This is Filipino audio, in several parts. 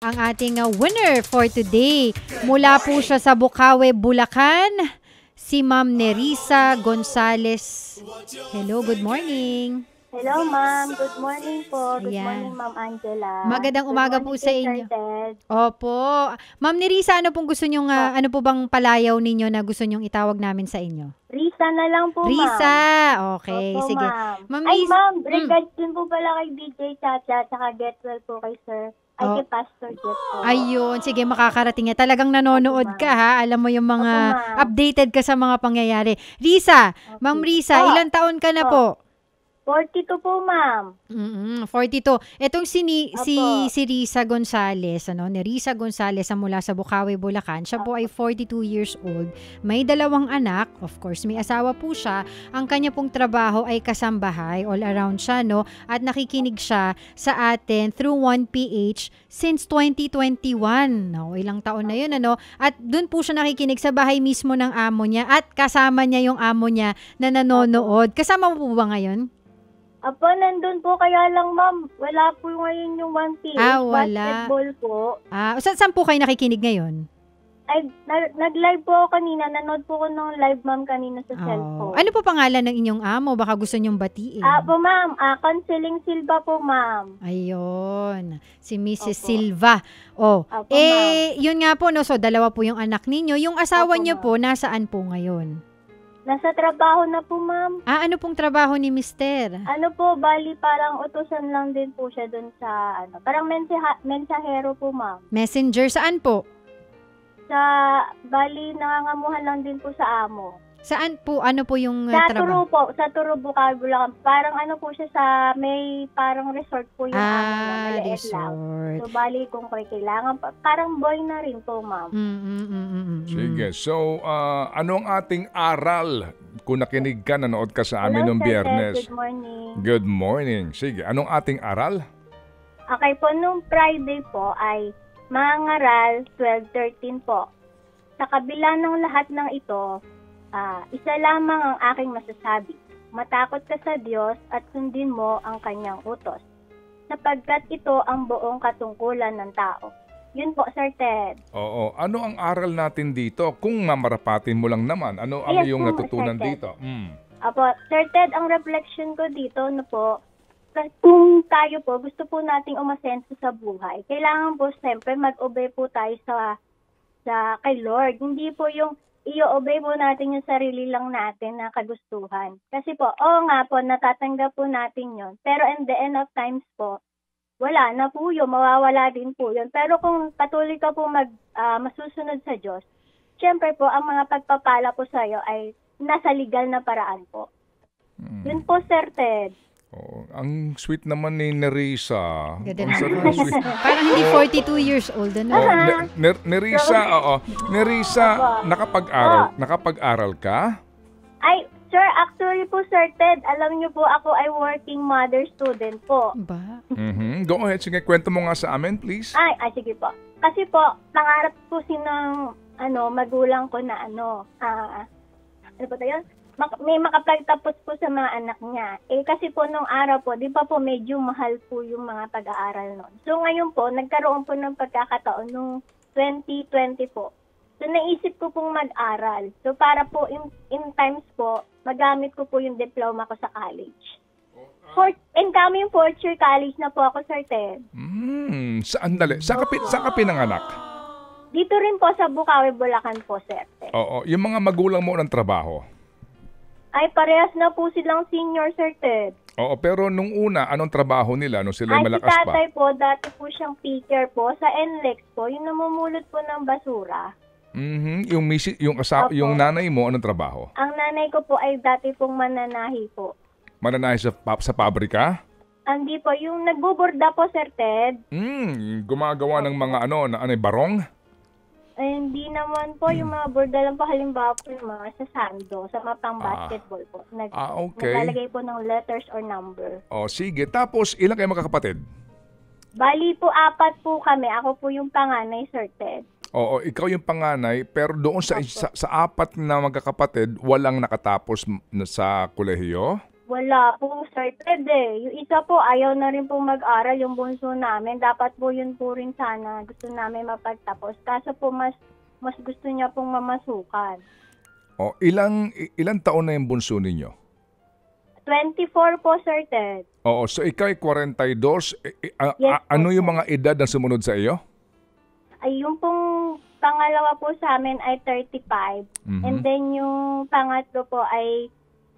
ang ating winner for today. Mula po siya sa Bukawi, Bulacan, si Ma'am Nerissa Gonzales. Hello, good morning. Hello, ma'am. Good morning po. Good Ayan. morning, Ma'am Angela. Magandang umaga po sa inyo. Sir Ted. Opo. Ma'am Nerissa, ano pong gusto nyong, ano po bang palayaw ninyo na gusto nyong itawag namin sa inyo? Risa na lang po, Risa. ma'am. Okay, Opo, sige. ma'am. Ma'am Ay, Risa. ma'am. Regards din po pala kay DJ Chacha at get well po kay Sir. Ay, kay Pastor Jeff po. Ayun, sige, makakarating yan. Talagang nanonood Opo, ka, ha? Alam mo yung mga Opo, ma'am. updated ka sa mga pangyayari. Risa, Ma'am Risa, Po. ilang taon ka na po? 42 po, ma'am. 42. Etong si Opo. Risa Gonzales, Nerissa Gonzales mula sa Bukawi, Bulacan. Siya po ay 42 years old. May 2 anak. Of course, may asawa po siya. Ang kanya pong trabaho ay kasambahay. All around siya, no? At nakikinig siya sa atin through 1PH since 2021. No, ilang taon na yun, ano? At dun po siya nakikinig sa bahay mismo ng amo niya at kasama niya yung amo niya na nanonood. Kasama mo po ba ngayon? Apo, nandun po kaya lang, ma'am. Wala po ngayon yung 1PH. Wala. Basketball po. Saan po kayo nakikinig ngayon? Ay, nag-live po ako kanina. Nanood po ko ng live, ma'am, kanina sa cellphone. Ano po pangalan ng inyong amo? Baka gusto niyong batiin. Po, ma'am. Counseling Silva po, ma'am. Ayun. Si Mrs. Opo. Silva. Opo, ma'am. Yun nga po, no? So, 2 po yung anak ninyo. Yung asawa Opo, niyo ma'am. po, nasaan po ngayon? Nasa trabaho na po, ma'am. Ano pong trabaho ni Mister? Ano po, bali parang utusan lang din po siya dun sa, parang mensahero po, ma'am. Messenger, saan po? Bali, nangangamuhan lang din po sa amo. Saan po? Ano po yung Sa trabaho? Turo po, sa Turo, Bukawi, Bulacan. Parang ano po siya sa, may parang resort po yung amo niya, maliit lang. Resort. So, bali, kung kayo kailangan, parang boy na rin po, ma'am. Sige. So, ano ang ating aral? Kung nakinig ka, nanood ka sa amin Hello, nung Sir Ted. Biyernes. Good morning. Good morning. Sige. Anong ating aral? Okay po, nung Friday po ay Mangaral 12:13 po. Sa kabila ng lahat ng ito, isa lamang ang aking masasabi. Matakot ka sa Diyos at sundin mo ang kanyang utos, sapagkat ito ang buong katungkulan ng tao. Yun po, Sir Ted. Oo. Ano ang aral natin dito? Kung mamarapatin mo lang naman, ano ang Yes iyong po, natutunan Sir Ted. dito? Apo, Sir Ted, ang reflection ko dito, kung tayo po, gusto po nating umasenso sa buhay, kailangan po siyempre mag-obey po tayo sa kay Lord. Hindi po yung i-obey po natin yung sarili lang natin na kagustuhan. Kasi po, nga po, natatanggap po natin yon. Pero in the end of times po, wala na po yun, mawawala din po yun. Pero kung patuloy ka po masusunod sa Diyos, syempre po, ang mga pagpapala po sa'yo ay nasa legal na paraan po. Yun po, Sir Ted. Oh, ang sweet naman ni Nerissa. Ganda Ang na. sarap ng sweet. Parang hindi 42 years old, ano? Nerissa, Nerissa, nakapag-aral ka? Ay, sir, actually po, Sir Ted, alam niyo po, ako ay working mother student po. Ba? Go ahead. Sige, kwento mo nga sa amin, please. Ay, sige po. Kasi po, pangarap po magulang ko na ano po tayo? May makapagtapos po sa mga anak niya. Kasi po nung araw po, di pa po medyo mahal po yung mga pag-aaral noon. So ngayon po, nagkaroon po ng pagkakataon nung 2020 po. So naisip ko pong mag-aral. So para po in times po, magamit ko po yung diploma ko sa college. Incoming fourth year college na po ako, Sir Ted. Saan dali? Saan ka pinanganak? Dito rin po sa Bukawi, Bulacan po, Sir Ted. Oo. Yung mga magulang mo ng trabaho? Ay, parehas na po silang senior, Sir Ted. Oo, pero nung una, anong trabaho nila? Nung sila Si malakas pa? tatay po, dati po siyang picker po sa NLEX po, yung namumulot po ng basura. Yung Opo. nanay mo, anong trabaho? Ang nanay ko po ay dati pong mananahi po. Mananahi sa pabrika? Hindi po, yung nagbuborda po, Sir Ted. Gumagawa ng mga barong? Ay, hindi naman po, yung mga borda lang po, halimbawa po yung mga sa sando, sa mapang basketball po. Okay. Naglalagay po ng letters or number. Sige. Tapos, ilan kayo magkakapatid? Bali po, 4 po kami. Ako po yung panganay, Sir Ted. Oo, ikaw yung panganay, pero doon sa 4 na magkakapatid, walang nakatapos sa kolehiyo? Wala po, Sir Ted eh. Yung isa po, ayaw na rin po mag-aral yung bunso namin. Dapat po yun po rin sana. Gusto namin mapagtapos. Kaso po, mas gusto niya pong mamasukan. O, ilang taon na yung bunso ninyo? 24 po, Sir Ted. Oo, so ikaw ay 42. Yes, Ano po, yung sir. mga edad na sumunod sa iyo? Ay, yung pong pangalawa po sa amin ay 35. And then yung pangatlo po ay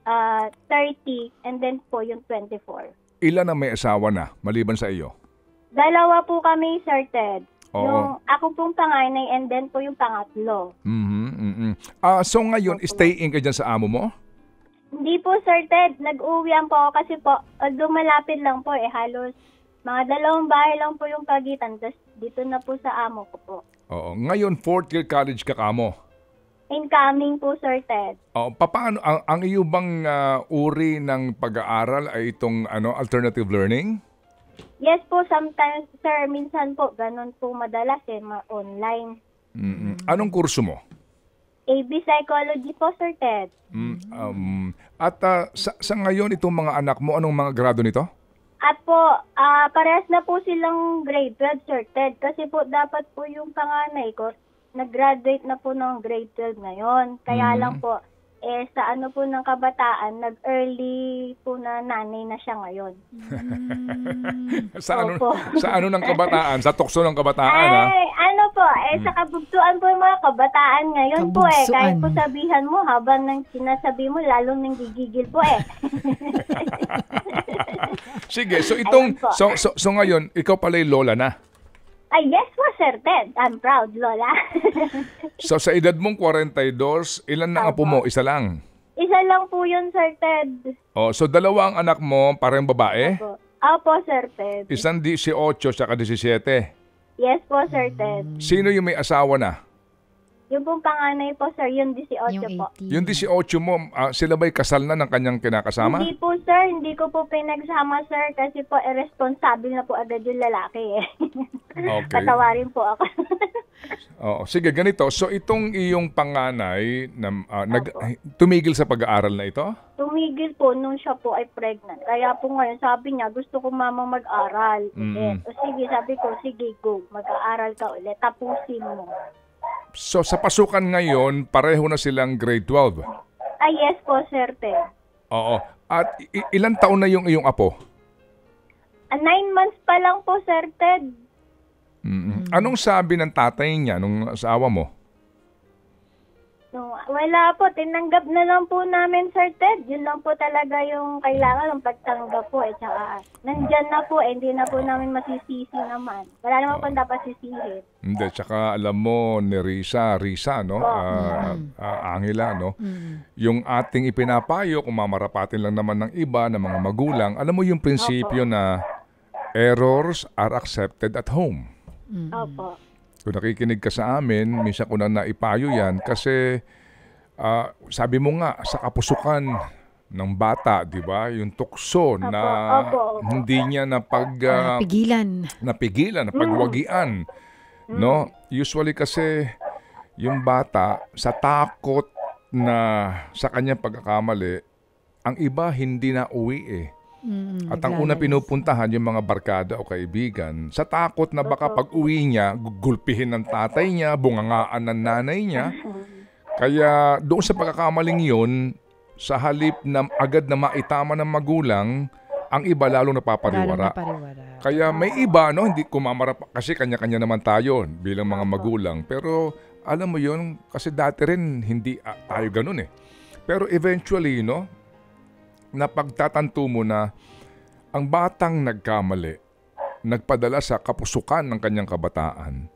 30. And then po yung 24. Ilan na may asawa na, maliban sa iyo? Dalawa po kami, Sir Ted. Oo. Yung ako pong panganay and then po yung pangatlo. So ngayon, stay-in ka dyan sa amo mo? Hindi po, Sir Ted. Nag-uwian po ako kasi po, dumalapit lang po halos mga 2 bahay lang po yung pagitan. Tapos dito na po sa amo ko po. Oo. Ngayon, 4th year college ka kamo. Incoming po, Sir Ted. Paano, ang iyo bang uri ng pag-aaral ay itong alternative learning? Yes po, sometimes, sir, minsan po, ganun po madalas online. Anong kurso mo? AB Psychology po, Sir Ted. Sa ngayon, itong mga anak mo, anong mga grado nito? At po, parehas na po silang grade 12, Sir Ted. Kasi po, dapat po yung panganay ko, nag-graduate na po ng grade 12 ngayon. Kaya lang po, sa ano po ng kabataan, nag-early po na nanay na siya ngayon. Sa Opo. ano ng kabataan? Sa tukso ng kabataan, ha? Ay, ano po, sa kabugtuan po yung mga kabataan ngayon po Kahit po sabihan mo, habang nang sinasabi mo, lalong nang gigigil po Sige, so itong, Ayun po. so ngayon, ikaw pala'y lola na. Ay, yes po, Sir Ted. I'm proud, Lola. So sa edad mong 42, ilan na apo mo? Isa lang. Isa lang po yun, Sir Ted. So 2 ang anak mo, parang babae? Opo, Sir Ted. Isang 18 saka 17. Yes po, Sir Ted. Sino yung may asawa na? Yung pong panganay po, Sir, yung 18 Yung po. 18. Yung 18 mo, sila ba'y kasal na ng kanyang kinakasama? Hindi po, Sir. Hindi ko po pinagsama, Sir, kasi po irresponsible na po agad yung lalaki Okay. Patawarin po ako. Sige, ganito. So itong iyong panganay na tumigil sa pag-aaral na ito? Tumigil po nung siya po ay pregnant. Kaya po ngayon, sabi niya, gusto ko mamang mag-aral ulit. O sige, sabi ko, sige, go. Mag-aaral ka ulit. Tapusin mo. So sa pasukan ngayon, pareho na silang grade 12. Ay, yes po, Sir Ted. Oo. At ilang taon na yung iyong apo? 9 months pa lang po, Sir Ted. Anong sabi ng tatay niya, nung asawa mo? No, wala po. Tinanggap na lang po namin, Sir Ted. Yun lang po talaga yung kailangan ng pagtanggap po. Tsaka, nandyan na po. Hindi na po namin masisisi naman. Wala naman po dapat sisihin. Hindi, tsaka alam mo ni Risa, no? Angela, no? Yung ating ipinapayo, kung mamarapatin lang naman ng iba, ng mga magulang, alam mo yung prinsipyo na errors are accepted at home. Opo. Kung nakikinig ka sa amin, minsan ko na naipayo yan kasi sabi mo nga, sa kapusukan ng bata, di ba? Yung tukso na Opo. hindi niya napigilan, napagwagian. No? Usually kasi yung bata, sa takot na sa kanyang pagkakamali, ang iba hindi na uwi At ang una pinupuntahan yung mga barkada o kaibigan sa takot na baka pag uwi niya, gugulpihin ng tatay niya, bungangaan ng nanay niya. Kaya doon sa pagkakamaling yun, sa halip na agad na maitama ng magulang, ang iba lalong napapariwara. Kaya may iba, no, hindi kumamarap kasi kanya-kanya naman tayo bilang mga magulang. Pero alam mo yun, kasi dati rin hindi tayo ganun Pero eventually, no, napagtatanto mo na ang batang nagkamali, nagpadala sa kapusukan ng kanyang kabataan,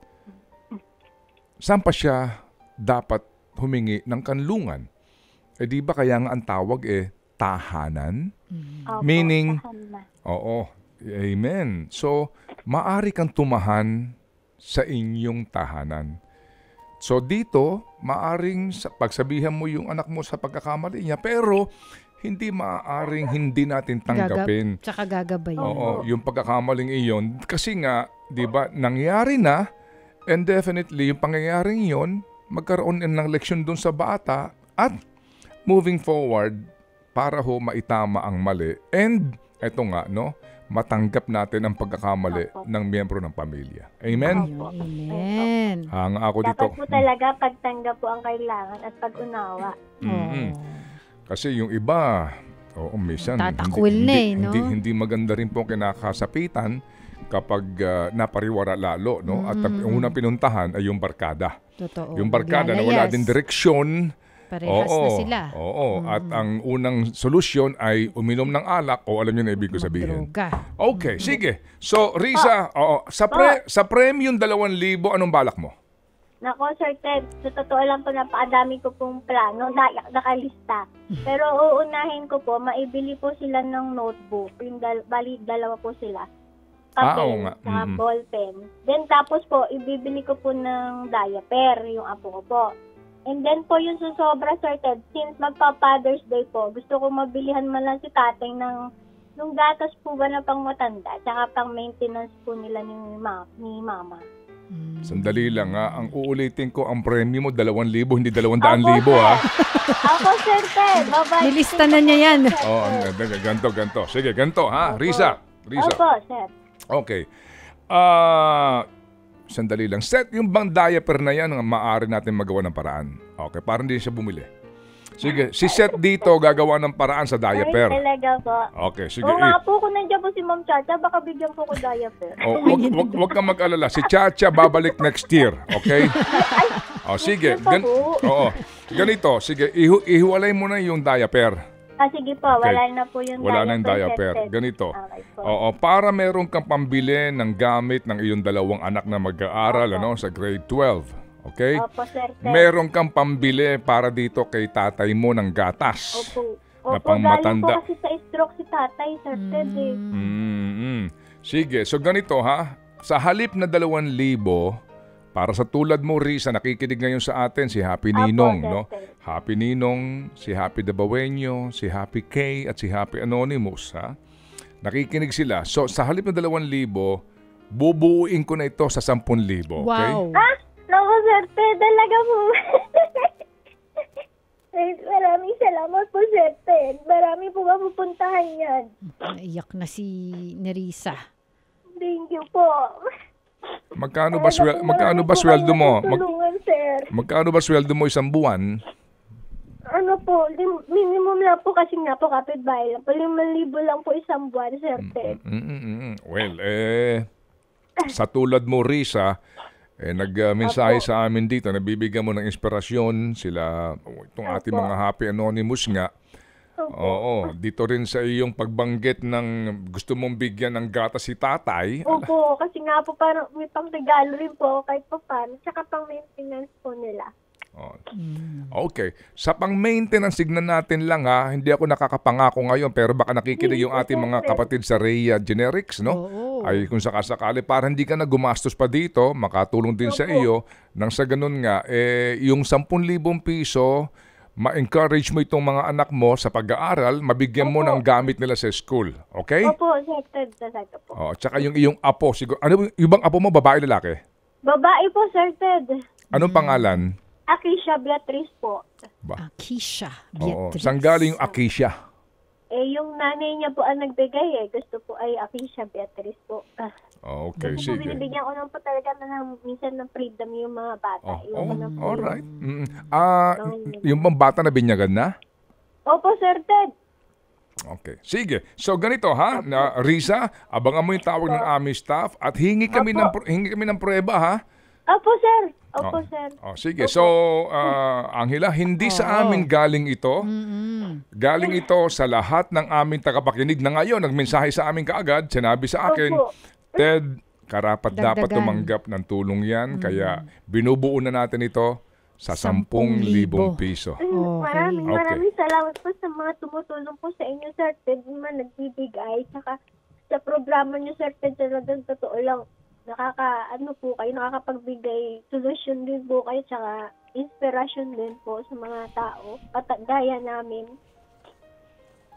saan pa siya dapat humingi ng kanlungan? Di ba kaya nga ang tawag tahanan? Opo, Meaning, tahanan. oo, amen. So, maari kang tumahan sa inyong tahanan. So dito, maaring pagsabihan mo yung anak mo sa pagkakamali niya, pero hindi maaaring hindi natin tanggapin. Tsaka gagabayin. Oo, yung pagkakamaling iyon. Kasi nga, di ba, nangyari na, and definitely, yung pangyayaring iyon, magkaroon ng leksyon dun sa bata, at moving forward, para ho maitama ang mali. And eto nga, no, matanggap natin ang pagkakamali ng miyembro ng pamilya. Amen? Opo. Amen. Hanga ako dito. Dapat po talaga pagtanggap po ang kailangan at pag-unawa. Mm-mm. Kasi yung iba, minsan Tatakwil na no? hindi maganda rin po kinakasapitan kapag napariwara lalo, no? At ang unang pinuntahan ay yung barkada. Totoo. Yung barkada na wala din direksyon. Parehas na sila. Oo. At ang unang solusyon ay uminom ng alak o alam niyo na ibig ko sabihin. Droga. Okay, sige. So, Risa, sa premium 2,000, anong balak mo? Nako, Sir Ted, sa totoo lang po, napakadami ko pong plano, nakalista. Pero uunahin ko po, maibili po sila ng notebook. Bali, dalawa po sila. Papel, sa ballpen. Then tapos po, ibibili ko po ng diaper, yung apo ko po. And then po yung susobra, Sir Ted, since magpa-Father's Day po, gusto ko mabilihan man lang si tatay ng gatas po ba na pang matanda, tsaka pang maintenance po nila ni mama. Sandali lang ha. Ang uulitin ko, ang premium mo 2,000, hindi 200,000 ha. Ako, Sir Ted, bye-bye. Nilista na niya yan. Ganto. Sige, ganto ha. Risa. Opo, Sir. Okay. Sandali lang. Set yung bang diaper na yan, maaari natin magawa ng paraan. Okay, parang hindi siya bumili. Sige, si Seth dito gagawa ng paraan sa diaper. Ay, talaga po. Okay, sige. Oo nga po, kung nandiyan po si Ma'am Chacha, baka bigyan po ko diaper. Wag kang mag-alala. Si Chacha babalik next year, okay? Sige. Ganito, sige, ihiwalay mo na yung diaper. Sige po, wala na po yung wala na yung diaper. Ganito. Para meron kang pambili ng gamit ng iyong 2 anak na mag-aaral sa grade 12. Okay? Opo, Sir Ted. Meron kang pambili para dito kay tatay mo ng gatas. Opo, na pangmatanda. galing po kasi sa stroke si tatay, Sir Ted. Sige, so ganito ha. Sa halip na 2,000, para sa tulad mo, Risa, nakikinig ngayon sa atin si Happy Ninong, no? Happy Ninong, si Happy Dabawenyo, si Happy K, at si Happy Anonymous, ha? Nakikinig sila. So, sa halip na 2,000, bubuuin ko na ito sa 10,000, okay? Wow. Naku, Sir Ted, talaga po. Maraming salamat po, Sir Ted. Marami po mapupuntahan yan. Naiyak na si Nerissa. Thank you po. Magkano ba sweldo mo? Tulungan, sir. Magkano ba sweldo mo isang buwan? Ano po, minimum lang po kasi nga po kapitbahay lang. 5,000 lang po isang buwan, Sir Ted. Well, sa tulad mo, Risa, nag-mensahe sa amin dito, nabibigyan mo ng inspirasyon sila, itong ating mga Happy Anonymous nga. Oo, dito rin sa iyong pagbanggit ng gusto mong bigyan ng gatas si tatay. Opo, kasi nga po parang may pang-regalo rin po kahit pa paano, tsaka pang-maintenance po nila. Okay. Sa pang-maintenance, signan natin lang ha. Hindi ako nakakapangako ngayon, pero baka nakikinig yung ating mga kapatid sa Rhea Generics, no? Ay kung sakasakali, para hindi ka na gumastos pa dito, makatulong din sa iyo. Nang sa ganun nga, yung 10,000 piso, ma-encourage mo itong mga anak mo sa pag-aaral, mabigyan mo ng gamit nila sa school. Okay? Opo, Sir Ted, talaga po. Tsaka yung iyong apo, siguro, ano yung bang apo mo, babae, lalaki? Babae po, Sir Ted. Anong pangalan? Akisha Beatrice po. Akisha Beatrice. Saan galing yung Akisha? Yung nanay niya po ang nagbigay Gusto po ay Akisha Beatrice po. Okay, Kasi sige. po binibigyan ko naman po talaga minsan ng freedom yung mga bata. Alright. Yung bang bata na binyagan na? Opo, Sir Ted. Okay. Sige. So ganito ha, na Risa, abangan mo yung tawag ng aming staff at hingi kami ng prueba ha. Opo, Sir. Opo, Sir. Sige. So, Angela, hindi sa amin galing ito. Galing ito sa lahat ng aming tagapakinig na ngayon. Nagmensahe sa amin kaagad. Sinabi sa akin, Ted, karapat-dapat tumanggap ng tulong yan. Kaya binubuo na natin ito sa 10,000 piso. Maraming salamat po sa mga tumutulong po sa inyo, Sir Ted. Mga nagbibigay. Saka sa programa niyo, Sir Ted, talagang totoo lang. Nakakapagbigay solusyon din po kayo, tsaka inspirasyon din po sa mga tao, gaya namin.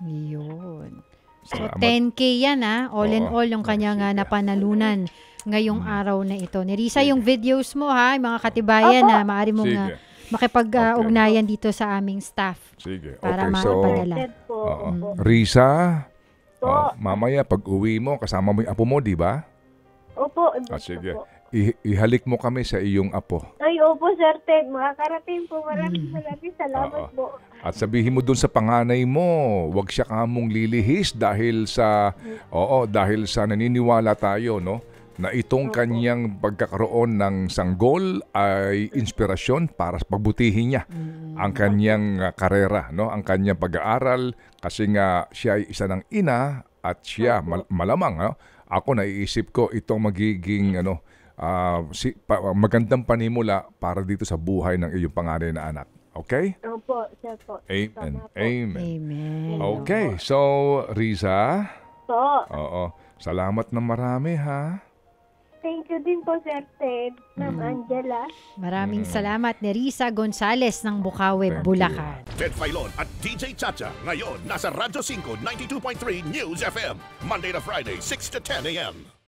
Yun. So, 10K yan all in all yung kanyang napanalunan ngayong araw na ito. Nerissa, yung videos mo yung mga katibayan na maaari mong makipag-ugnayan dito sa aming staff. Sige. Para Okay, maipadala. Oo. Opo. Risa, Po. mamaya pag uwi mo, kasama mo yung apo mo, di ba? Opo. Sige. Opo. Ihalik mo kami sa iyong apo. Ay, opo, Sir Ted. Makakarating po. Maraming salamat Oo. po. At sabihin mo dun sa panganay mo, wag siya kamong lilihis dahil sa naniniwala tayo, no, na itong kanyang pagkakaroon ng sanggol ay inspirasyon para sa pagbutihin niya ang kanyang karera, no, ang kanyang pag-aaral, kasi nga siya ay isa ng ina at siya malamang, no, ako naiisip ko itong magiging magandang panimula para dito sa buhay ng iyong panganay na anak. Okay? Opo, Sir po. Amen. Tama po. Amen. Amen. Okay. So, Riza, Po. salamat na marami, ha? Thank you din po, Sir Ted. Ma'am Angela. Maraming salamat ni Risa Gonzales ng Bukawi, Thank Bulacan. Ted Filon at DJ Chacha. Ngayon, nasa Radyo 5, 92.3 News FM. Monday to Friday, 6 to 10 a.m.